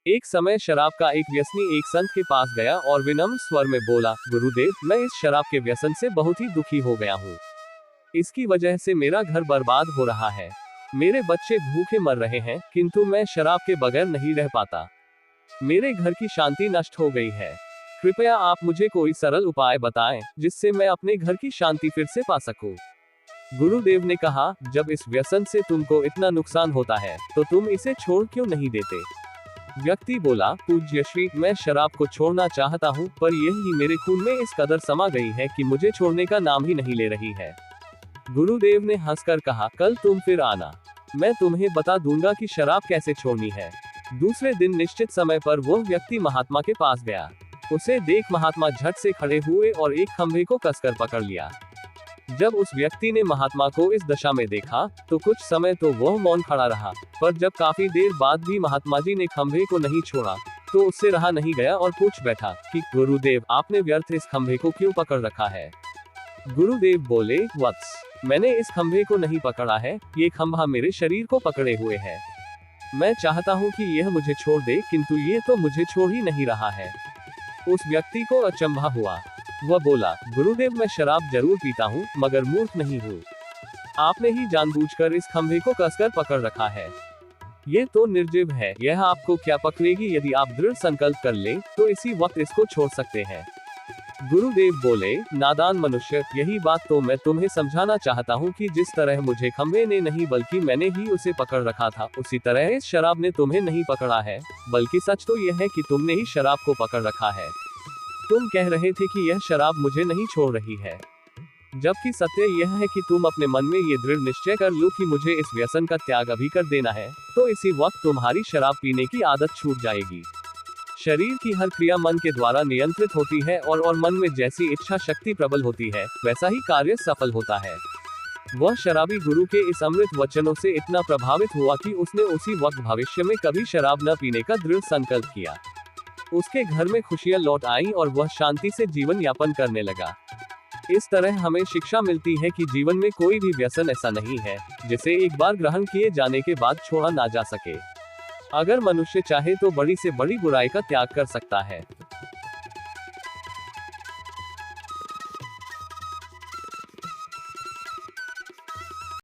एक समय शराब का एक व्यसनी एक संत के पास गया और विनम्र स्वर में बोला, गुरुदेव, मैं इस शराब के व्यसन से बहुत ही दुखी हो गया हूँ। इसकी वजह से मेरा घर बर्बाद हो रहा है। मेरे बच्चे भूखे मर रहे हैं, किंतु मैं शराब के बगैर नहीं रह पाता। मेरे घर की शांति नष्ट हो गई है। कृपया आप मुझे कोई सरल उपाय बताएं, जिससे मैं अपने घर की शांति फिर से पा सकूं। गुरुदेव ने कहा, जब इस व्यसन से तुमको इतना नुकसान होता है, तो तुम इसे छोड़ क्यों नहीं देते? व्यक्ति बोला, पूज्य श्री, मैं शराब को छोड़ना चाहता हूँ, पर यही मेरे खून में इस कदर समा गई है कि मुझे छोड़ने का नाम ही नहीं ले रही है। गुरुदेव ने हंसकर कहा, कल तुम फिर आना, मैं तुम्हें बता दूंगा कि शराब कैसे छोड़नी है। दूसरे दिन निश्चित समय पर वो व्यक्ति महात्मा के पास गया। उसे देख महात्मा झट से खड़े हुए और एक खंभे को कसकर पकड़ लिया। जब उस व्यक्ति ने महात्मा को इस दशा में देखा, तो कुछ समय तो वह मौन खड़ा रहा, पर जब काफी देर बाद भी महात्मा जी ने खंभे को नहीं छोड़ा, तो उससे रहा नहीं गया और पूछ बैठा कि गुरुदेव, आपने व्यर्थ इस खंभे को क्यों पकड़ रखा है? गुरुदेव बोले, वत्स, मैंने इस खंभे को नहीं पकड़ा है, ये खंभा मेरे शरीर को पकड़े हुए है। मैं चाहता हूँ कि यह मुझे छोड़ दे, किंतु ये तो मुझे छोड़ ही नहीं रहा है। उस व्यक्ति को अचंभा हुआ। वह बोला, गुरुदेव, मैं शराब जरूर पीता हूँ, मगर मूर्ख नहीं हूँ। आपने ही जानबूझकर इस खंभे को कसकर पकड़ रखा है। ये तो निर्जीव है, यह आपको क्या पकड़ेगी? यदि आप दृढ़ संकल्प कर ले, तो इसी वक्त इसको छोड़ सकते हैं। गुरुदेव बोले, नादान मनुष्य, यही बात तो मैं तुम्हें समझाना चाहता हूँ कि जिस तरह मुझे खंभे ने नहीं बल्कि मैंने ही उसे पकड़ रखा था, उसी तरह इस शराब ने तुम्हें नहीं पकड़ा है, बल्कि सच तो यह है कि तुमने ही शराब को पकड़ रखा है। तुम कह रहे थे कि यह शराब मुझे नहीं छोड़ रही है, जबकि सत्य यह है कि तुम अपने मन में ये दृढ़ निश्चय कर लो कि मुझे इस व्यसन का त्याग अभी कर देना है, तो इसी वक्त तुम्हारी शराब पीने की आदत छूट जाएगी। शरीर की हर क्रिया मन के द्वारा नियंत्रित होती है और मन में जैसी इच्छा शक्ति प्रबल होती है, वैसा ही कार्य सफल होता है। वह शराबी गुरु के इस अमृत वचनों से इतना प्रभावित हुआ कि उसने उसी वक्त भविष्य में कभी शराब न पीने का दृढ़ संकल्प किया। उसके घर में खुशियां लौट आईं और वह शांति से जीवन यापन करने लगा। इस तरह हमें शिक्षा मिलती है कि जीवन में कोई भी व्यसन ऐसा नहीं है, जिसे एक बार ग्रहण किए जाने के बाद छोड़ा ना जा सके। अगर मनुष्य चाहे तो बड़ी से बड़ी बुराई का त्याग कर सकता है।